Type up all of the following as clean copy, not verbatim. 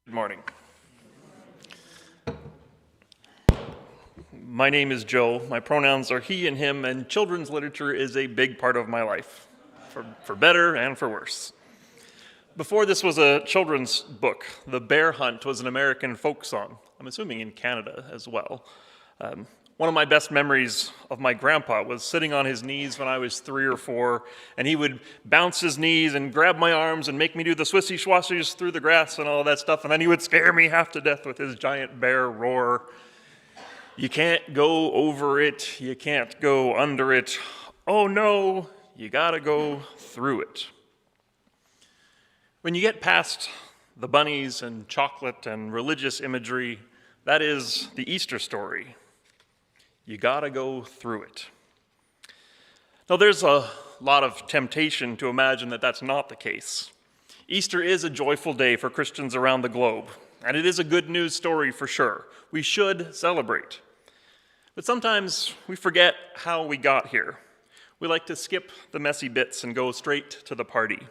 Good morning. My name is Joe. My pronouns are he and him, and children's literature is a big part of my life, for better and for worse. Before this was a children's book, The Bear Hunt was an American folk song. I'm assuming in Canada as well. One of my best memories of my grandpa was sitting on his knees when I was 3 or 4, and he would bounce his knees and grab my arms and make me do the swissy schwassies through the grass and all that stuff, and then he would scare me half to death with his giant bear roar. You can't go over it, you can't go under it. Oh no, you gotta go through it. When you get past the bunnies and chocolate and religious imagery, that is the Easter story. You gotta go through it. Now, there's a lot of temptation to imagine that that's not the case. Easter is a joyful day for Christians around the globe, and it is a good news story for sure. We should celebrate. But sometimes we forget how we got here. We like to skip the messy bits and go straight to the party.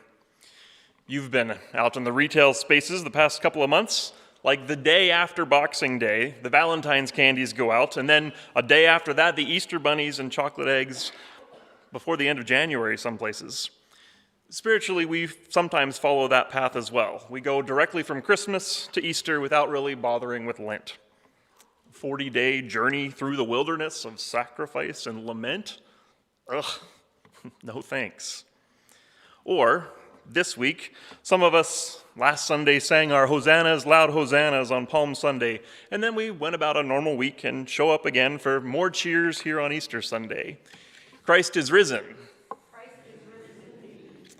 You've been out in the retail spaces the past couple of months. Like the day after Boxing Day, the Valentine's candies go out, and then a day after that, the Easter bunnies and chocolate eggs before the end of January some places. Spiritually, we sometimes follow that path as well. We go directly from Christmas to Easter without really bothering with Lent. 40-day journey through the wilderness of sacrifice and lament? Ugh, no thanks. Or, this week, some of us last Sunday sang our hosannas, loud hosannas on Palm Sunday, and then we went about a normal week and show up again for more cheers here on Easter Sunday. Christ is risen. Christ is risen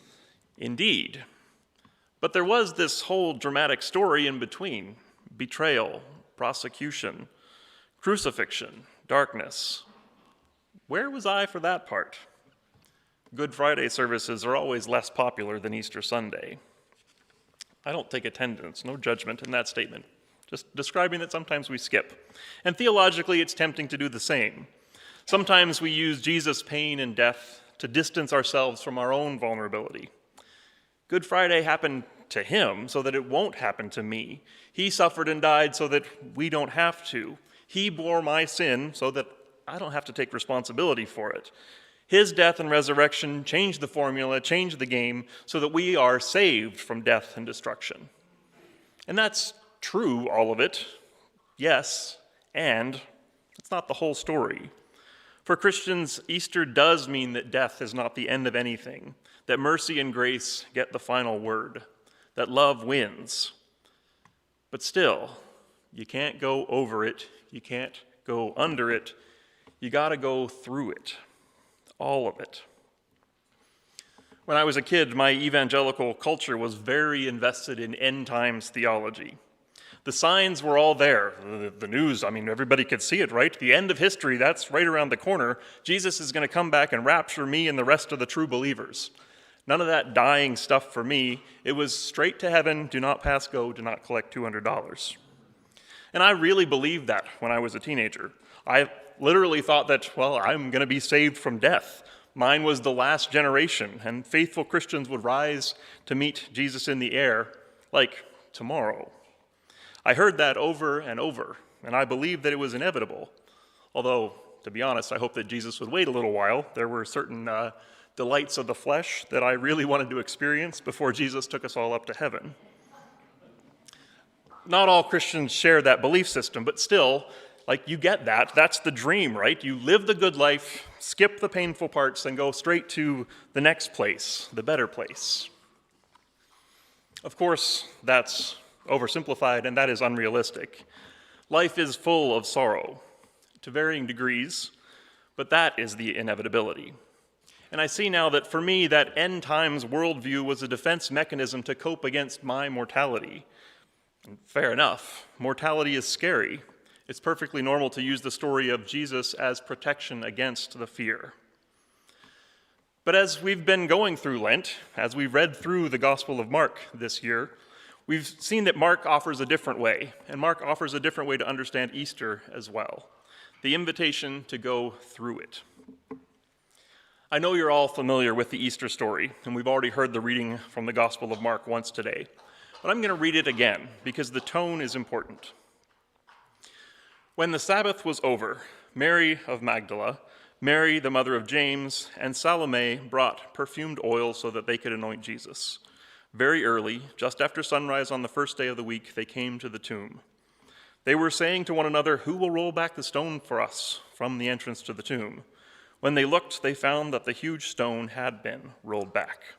Indeed. But there was this whole dramatic story in between: betrayal, prosecution, crucifixion, darkness. Where was I for that part? Good Friday services are always less popular than Easter Sunday. I don't take attendance, no judgment in that statement, just describing that sometimes we skip. And theologically, it's tempting to do the same. Sometimes we use Jesus' pain and death to distance ourselves from our own vulnerability. Good Friday happened to him so that it won't happen to me. He suffered and died so that we don't have to. He bore my sin so that I don't have to take responsibility for it. His death and resurrection changed the formula, changed the game, so that we are saved from death and destruction. And that's true, all of it, yes, and it's not the whole story. For Christians, Easter does mean that death is not the end of anything, that mercy and grace get the final word, that love wins. But still, you can't go over it, you can't go under it, you gotta go through it. All of it. When I was a kid, my evangelical culture was very invested in end times theology. The signs were all there. The news, everybody could see it, right? The end of history, that's right around the corner. Jesus is going to come back and rapture me and the rest of the true believers. None of that dying stuff for me. It was straight to heaven, do not pass go, do not collect $200. And I really believed that when I was a teenager. I literally thought that, I'm going to be saved from death. Mine was the last generation, and faithful Christians would rise to meet Jesus in the air, like tomorrow. I heard that over and over, and I believed that it was inevitable. Although, to be honest, I hoped that Jesus would wait a little while. There were certain delights of the flesh that I really wanted to experience before Jesus took us all up to heaven. Not all Christians share that belief system, but still, you get that. That's the dream, right? You live the good life, skip the painful parts, and go straight to the next place, the better place. Of course, that's oversimplified, and that is unrealistic. Life is full of sorrow, to varying degrees, but that is the inevitability. And I see now that for me, that end times worldview was a defense mechanism to cope against my mortality. And fair enough, mortality is scary. It's perfectly normal to use the story of Jesus as protection against the fear. But as we've been going through Lent, as we've read through the Gospel of Mark this year, we've seen that Mark offers a different way, and Mark offers a different way to understand Easter as well, the invitation to go through it. I know you're all familiar with the Easter story, and we've already heard the reading from the Gospel of Mark once today. but I'm going to read it again because the tone is important. When the Sabbath was over, Mary of Magdala, Mary the mother of James, and Salome brought perfumed oil so that they could anoint Jesus. Very early, just after sunrise on the first day of the week, they came to the tomb. They were saying to one another, "Who will roll back the stone for us from the entrance to the tomb?" When they looked, they found that the huge stone had been rolled back.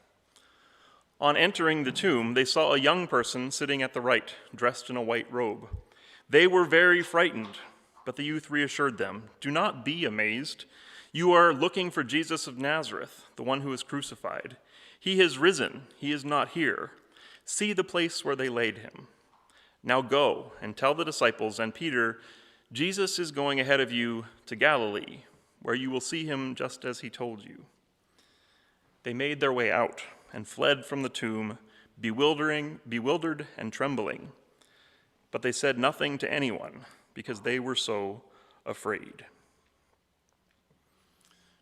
On entering the tomb, they saw a young person sitting at the right, dressed in a white robe. They were very frightened, but the youth reassured them, "Do not be amazed. You are looking for Jesus of Nazareth, the one who was crucified. He has risen. He is not here. See the place where they laid him. Now go and tell the disciples and Peter, Jesus is going ahead of you to Galilee, where you will see him just as he told you." They made their way out and fled from the tomb, bewildered and trembling. But they said nothing to anyone because they were so afraid.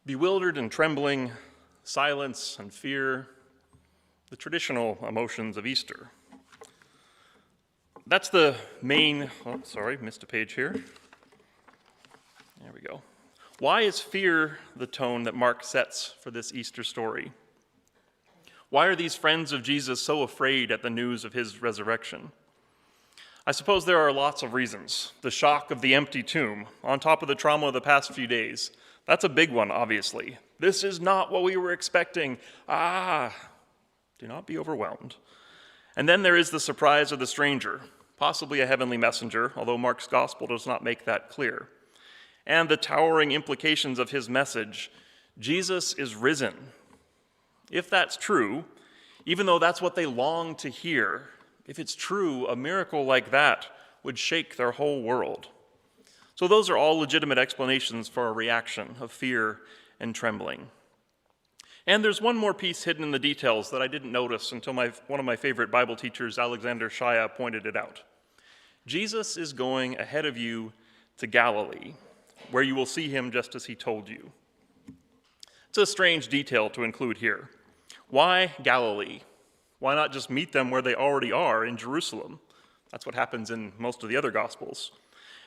Bewildered and trembling, silence and fear, the traditional emotions of Easter. That's the main, missed a page here. There we go. Why is fear the tone that Mark sets for this Easter story? Why are these friends of Jesus so afraid at the news of his resurrection? I suppose there are lots of reasons. The shock of the empty tomb, on top of the trauma of the past few days. That's a big one, obviously. This is not what we were expecting. Do not be overwhelmed. And then there is the surprise of the stranger, possibly a heavenly messenger, although Mark's gospel does not make that clear. And the towering implications of his message, Jesus is risen. If that's true, even though that's what they long to hear, if it's true, a miracle like that would shake their whole world. So those are all legitimate explanations for a reaction of fear and trembling. And there's one more piece hidden in the details that I didn't notice until one of my favorite Bible teachers, Alexander Shaya, pointed it out. Jesus is going ahead of you to Galilee, where you will see him just as he told you. It's a strange detail to include here. Why Galilee? Why not just meet them where they already are in Jerusalem? That's what happens in most of the other Gospels.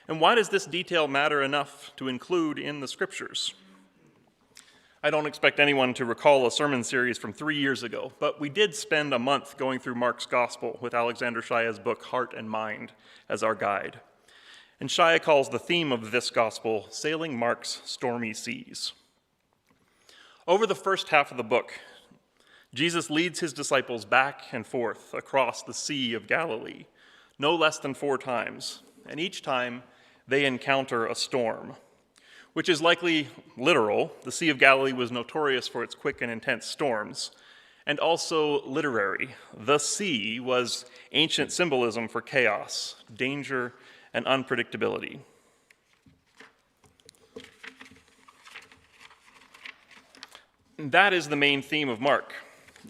And why does this detail matter enough to include in the Scriptures? I don't expect anyone to recall a sermon series from 3 years ago, but we did spend a month going through Mark's Gospel with Alexander Shaya's book, Heart and Mind, as our guide. And Shaya calls the theme of this Gospel, Sailing Mark's Stormy Seas. Over the first half of the book, Jesus leads his disciples back and forth across the Sea of Galilee, no less than 4 times, and each time they encounter a storm, which is likely literal. The Sea of Galilee was notorious for its quick and intense storms, and also literary. The sea was ancient symbolism for chaos, danger, and unpredictability. That is the main theme of Mark.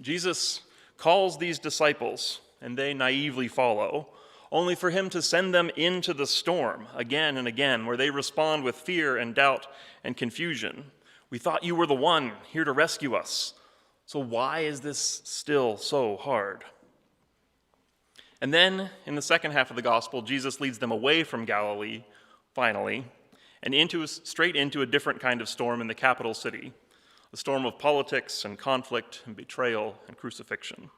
Jesus calls these disciples, and they naively follow, only for him to send them into the storm again and again, where they respond with fear and doubt and confusion. "We thought you were the one here to rescue us. So why is this still so hard?" And then, in the second half of the gospel, Jesus leads them away from Galilee, finally, and straight into a different kind of storm in the capital city, a storm of politics and conflict and betrayal and crucifixion.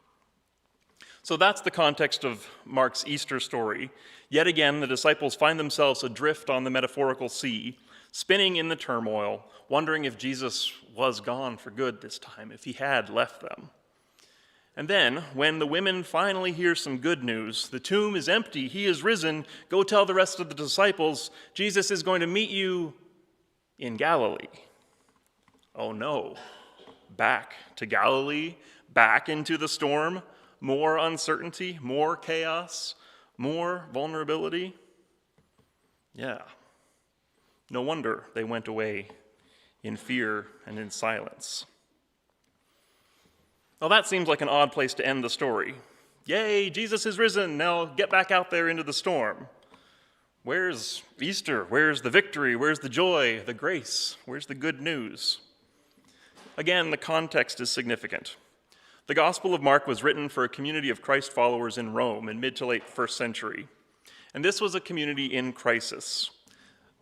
So that's the context of Mark's Easter story. Yet again, the disciples find themselves adrift on the metaphorical sea, spinning in the turmoil, wondering if Jesus was gone for good this time, if he had left them. And then, when the women finally hear some good news, the tomb is empty, he is risen, go tell the rest of the disciples, Jesus is going to meet you in Galilee. Oh no, back to Galilee, back into the storm, more uncertainty, more chaos, more vulnerability. Yeah, no wonder they went away in fear and in silence. Well, that seems like an odd place to end the story. Yay, Jesus is risen, now get back out there into the storm. Where's Easter? Where's the victory? Where's the joy, the grace? Where's the good news? Again, the context is significant. The Gospel of Mark was written for a community of Christ followers in Rome in mid to late first century. And this was a community in crisis.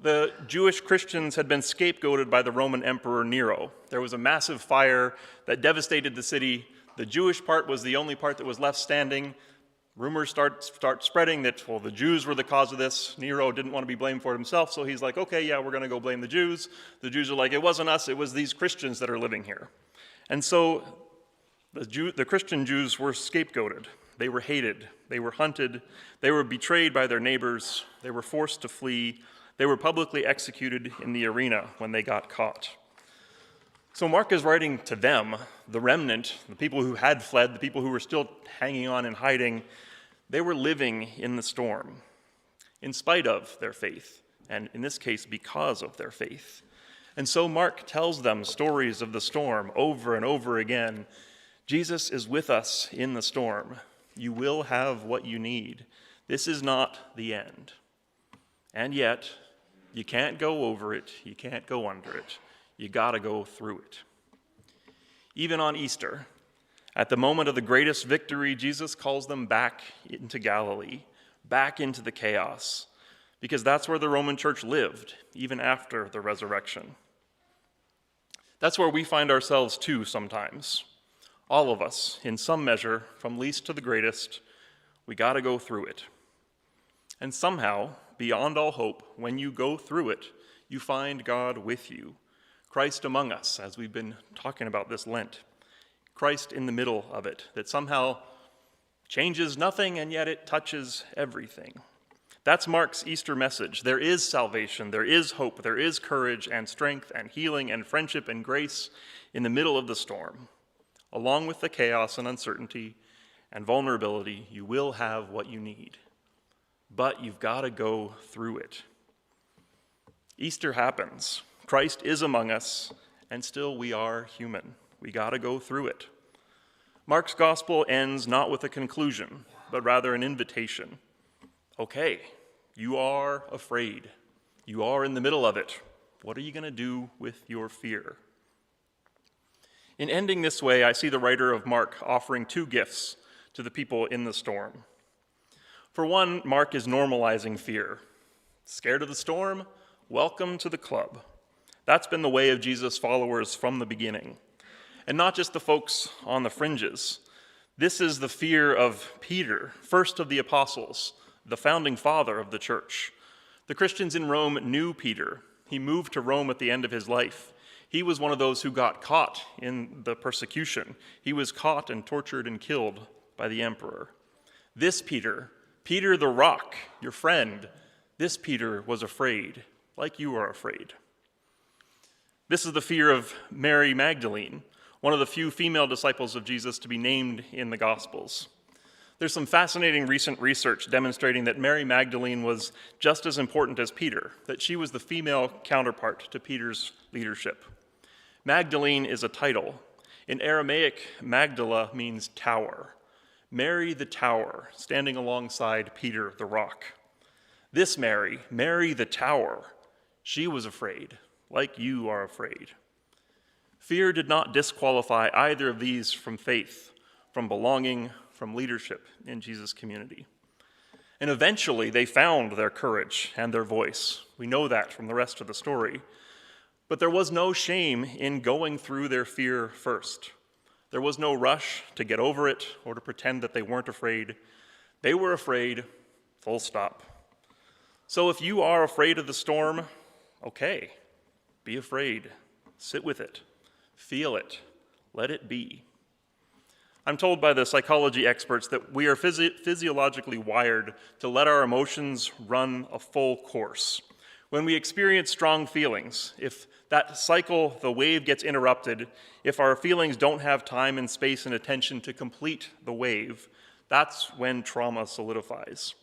The Jewish Christians had been scapegoated by the Roman Emperor Nero. There was a massive fire that devastated the city. The Jewish part was the only part that was left standing. Rumors start spreading that, well, the Jews were the cause of this. Nero didn't want to be blamed for it himself, so he's like, okay, yeah, we're going to go blame the Jews. The Jews are like, it wasn't us, it was these Christians that are living here. And so the Christian Jews were scapegoated. They were hated. They were hunted. They were betrayed by their neighbors. They were forced to flee. They were publicly executed in the arena when they got caught. So Mark is writing to them, the remnant, the people who had fled, the people who were still hanging on and hiding. They were living in the storm, in spite of their faith, and in this case, because of their faith. And so Mark tells them stories of the storm over and over again. Jesus is with us in the storm. You will have what you need. This is not the end. And yet, you can't go over it. You can't go under it. You got to go through it. Even on Easter, at the moment of the greatest victory, Jesus calls them back into Galilee, back into the chaos, because that's where the Roman church lived, even after the resurrection. That's where we find ourselves too sometimes. All of us, in some measure, from least to the greatest, we got to go through it. And somehow, beyond all hope, when you go through it, you find God with you. Christ among us, as we've been talking about this Lent. Christ in the middle of it, that somehow changes nothing and yet it touches everything. That's Mark's Easter message. There is salvation, there is hope, there is courage and strength and healing and friendship and grace in the middle of the storm. Along with the chaos and uncertainty and vulnerability, you will have what you need. But you've got to go through it. Easter happens. Christ is among us, and still we are human. We got to go through it. Mark's gospel ends not with a conclusion, but rather an invitation. Okay, you are afraid. You are in the middle of it. What are you going to do with your fear? In ending this way, I see the writer of Mark offering two gifts to the people in the storm. For one, Mark is normalizing fear. Scared of the storm? Welcome to the club. That's been the way of Jesus' followers from the beginning. And not just the folks on the fringes. This is the fear of Peter, first of the apostles, the founding father of the church. The Christians in Rome knew Peter. He moved to Rome at the end of his life. He was one of those who got caught in the persecution. He was caught and tortured and killed by the emperor. This Peter, Peter the rock, your friend, this Peter was afraid, like you are afraid. This is the fear of Mary Magdalene, one of the few female disciples of Jesus to be named in the Gospels. There's some fascinating recent research demonstrating that Mary Magdalene was just as important as Peter, that she was the female counterpart to Peter's leadership. Magdalene is a title. In Aramaic, Magdala means tower. Mary the tower, standing alongside Peter the rock. This Mary, Mary the tower, she was afraid, like you are afraid. Fear did not disqualify either of these from faith, from belonging, from leadership in Jesus' community. And eventually they found their courage and their voice. We know that from the rest of the story. But there was no shame in going through their fear first. There was no rush to get over it or to pretend that they weren't afraid. They were afraid, full stop. So if you are afraid of the storm, okay, be afraid. Sit with it. Feel it. Let it be. I'm told by the psychology experts that we are physiologically wired to let our emotions run a full course. When we experience strong feelings, if that cycle, the wave gets interrupted, if our feelings don't have time and space and attention to complete the wave, that's when trauma solidifies.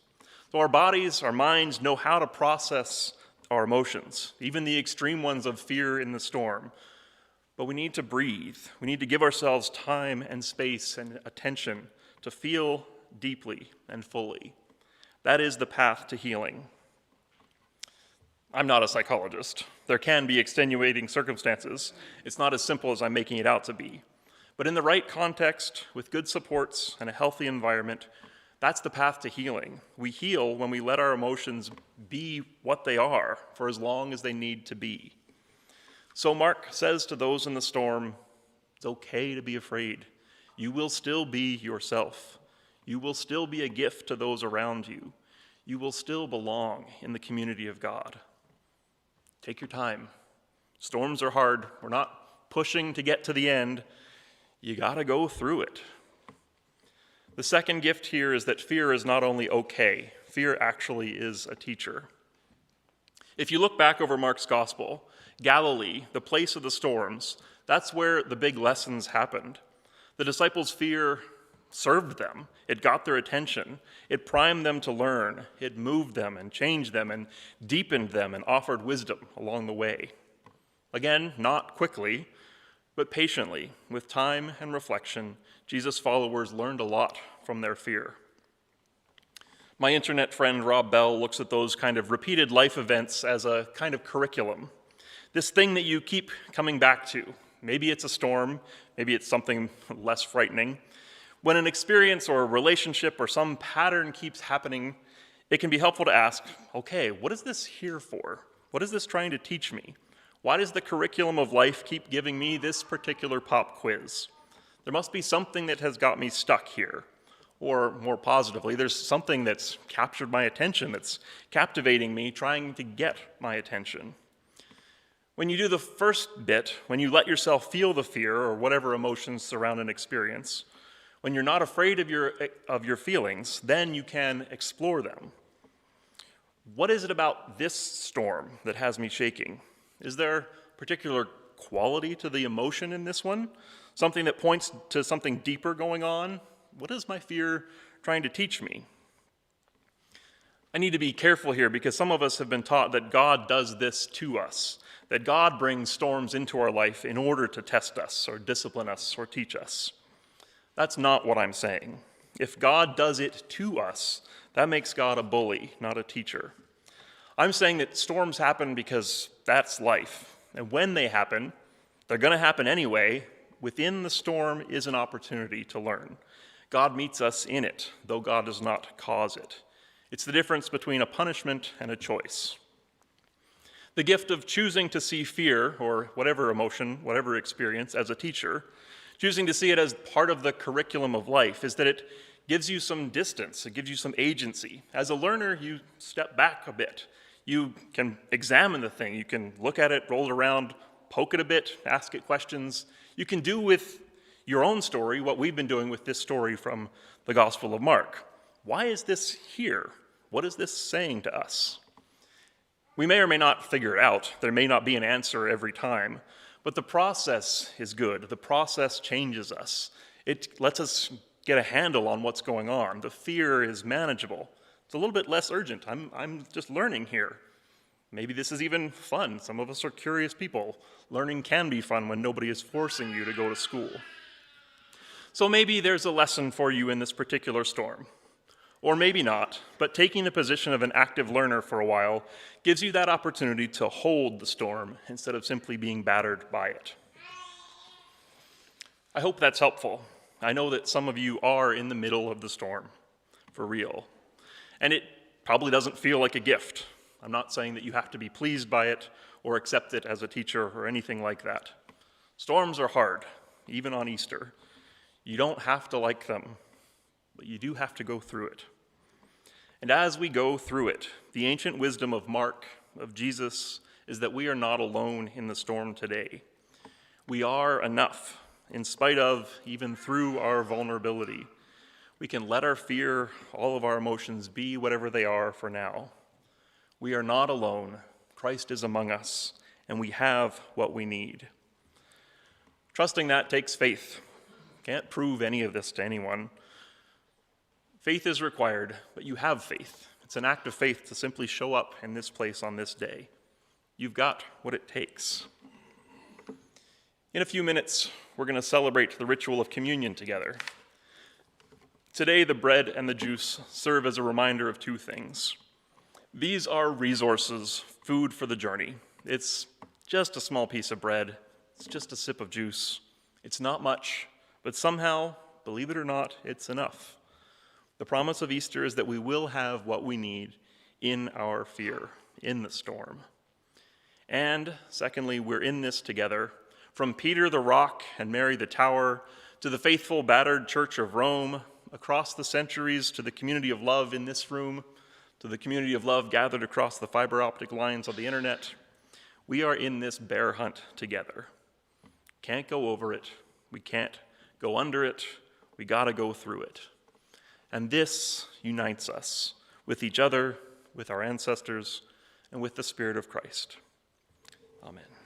So our bodies, our minds know how to process our emotions, even the extreme ones of fear in the storm. But we need to breathe. We need to give ourselves time and space and attention to feel deeply and fully. That is the path to healing. I'm not a psychologist. There can be extenuating circumstances. It's not as simple as I'm making it out to be. But in the right context, with good supports and a healthy environment, that's the path to healing. We heal when we let our emotions be what they are for as long as they need to be. So Mark says to those in the storm, it's okay to be afraid. You will still be yourself. You will still be a gift to those around you. You will still belong in the community of God. Take your time. Storms are hard. We're not pushing to get to the end. You got to go through it. The second gift here is that fear is not only okay, fear actually is a teacher. If you look back over Mark's gospel, Galilee, the place of the storms, that's where the big lessons happened. The disciples' fear served them. It got their attention. It primed them to learn. It moved them and changed them and deepened them and offered wisdom along the way. Again, not quickly, but patiently, with time and reflection, Jesus' followers learned a lot from their fear. My internet friend Rob Bell looks at those kind of repeated life events as a kind of curriculum. This thing that you keep coming back to. Maybe it's a storm, maybe it's something less frightening. When an experience or a relationship or some pattern keeps happening, it can be helpful to ask, okay, what is this here for? What is this trying to teach me? Why does the curriculum of life keep giving me this particular pop quiz? There must be something that has got me stuck here. Or more positively, there's something that's captured my attention, that's captivating me, trying to get my attention. When you do the first bit, when you let yourself feel the fear or whatever emotions surround an experience, when you're not afraid of your feelings, then you can explore them. What is it about this storm that has me shaking? Is there a particular quality to the emotion in this one? Something that points to something deeper going on? What is my fear trying to teach me? I need to be careful here because some of us have been taught that God does this to us, that God brings storms into our life in order to test us or discipline us or teach us. That's not what I'm saying. If God does it to us, that makes God a bully, not a teacher. I'm saying that storms happen because that's life. And when they happen, they're going to happen anyway. Within the storm is an opportunity to learn. God meets us in it, though God does not cause it. It's the difference between a punishment and a choice. The gift of choosing to see fear, or whatever emotion, whatever experience, as a teacher, choosing to see it as part of the curriculum of life, is that it gives you some distance, it gives you some agency. As a learner, you step back a bit. You can examine the thing, you can look at it, roll it around, poke it a bit, ask it questions. You can do with your own story what we've been doing with this story from the Gospel of Mark. Why is this here? What is this saying to us? We may or may not figure it out. There may not be an answer every time, but the process is good. The process changes us. It lets us get a handle on what's going on. The fear is manageable. It's a little bit less urgent. I'm just learning here. Maybe this is even fun. Some of us are curious people. Learning can be fun when nobody is forcing you to go to school. So maybe there's a lesson for you in this particular storm. Or maybe not, but taking the position of an active learner for a while gives you that opportunity to hold the storm instead of simply being battered by it. I hope that's helpful. I know that some of you are in the middle of the storm, for real. And it probably doesn't feel like a gift. I'm not saying that you have to be pleased by it or accept it as a teacher or anything like that. Storms are hard, even on Easter. You don't have to like them, but you do have to go through it. And as we go through it, the ancient wisdom of Mark, of Jesus, is that we are not alone in the storm today. We are enough, in spite of, even through our vulnerability. We can let our fear, all of our emotions, be whatever they are for now. We are not alone. Christ is among us, and we have what we need. Trusting that takes faith. Can't prove any of this to anyone. Faith is required, but you have faith. It's an act of faith to simply show up in this place on this day. You've got what it takes. In a few minutes, we're going to celebrate the ritual of communion together. Today, the bread and the juice serve as a reminder of two things. These are resources, food for the journey. It's just a small piece of bread. It's just a sip of juice. It's not much, But somehow, believe it or not, it's enough. The promise of Easter is that we will have what we need in our fear, in the storm. And secondly, we're in this together. From Peter the rock and Mary the tower, to the faithful battered Church of Rome, across the centuries to the community of love in this room, to the community of love gathered across the fiber optic lines of the internet, we are in this bear hunt together. Can't go over it. We can't go under it. We gotta go through it. And this unites us with each other, with our ancestors, and with the Spirit of Christ. Amen.